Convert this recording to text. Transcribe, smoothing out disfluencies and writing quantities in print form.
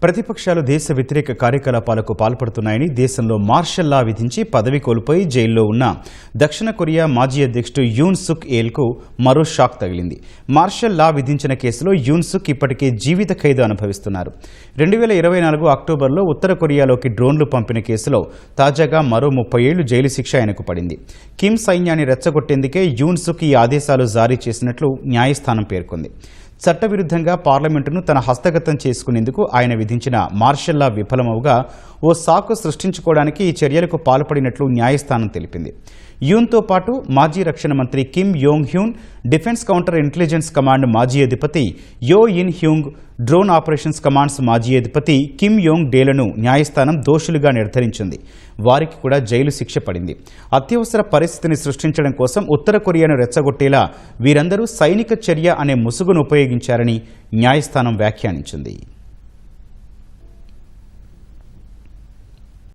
ప్రతిపక్షాలు దేశ వ్యతిరేక కార్యకలాపాలకు పాల్పడుతున్నాయని దేశంలో మార్షల్ లా విధించి పదవి కోల్పోయి జైల్లో ఉన్న దక్షిణ కొరియా మాజీ అధ్యక్షుడు యూన్ సుక్ ఏల్కు మరో షాక్ తగిలింది. మార్షల్ లా విధించిన కేసులో యూన్ సుక్ ఇప్పటికే జీవిత ఖైదు అనుభవిస్తున్నారు. 2024 అక్టోబర్లో ఉత్తర కొరియాలోకి డ్రోన్లు పంపిన కేసులో తాజాగా మరో 30 ఏళ్లు జైలు శిక్ష ఆయనకు పడింది. కిమ్ సైన్యాన్ని రెచ్చగొట్టేందుకే యూన్ సుక్ ఈ ఆదేశాలు జారీ చేసినట్లు న్యాయస్థానం పేర్కొంది. చట్టవిరుద్ధంగా పార్లమెంటును తన హస్తగతం చేసుకునేందుకు ఆయన విధించిన మార్షల్ లా విఫలమవగా ఓ సాకు సృష్టించుకోవడానికి ఈ చర్యలకు పాల్పడినట్లు న్యాయస్థానం తెలిపింది. యూన్తో పాటు మాజీ రక్షణ మంత్రి Kim Yong Hyun, defence counter intelligence command మాజీ అధిపతి యో in Hyung, drone operations commands మాజీ అధిపతి కిమ్ యోంగ్ డేలను న్యాయస్థానం దోషులుగా నిర్ధారించింది. వారికి కూడా జైలు శిక్ష పడింది. అత్యవసర పరిస్థితిని సృష్టించడం కోసం ఉత్తర కొరియాను రెచ్చగొట్టేలా వీరందరూ సైనిక చర్య అనే ముసుగును ఉపయోగించారని న్యాయస్థానం వ్యాఖ్యానించింది.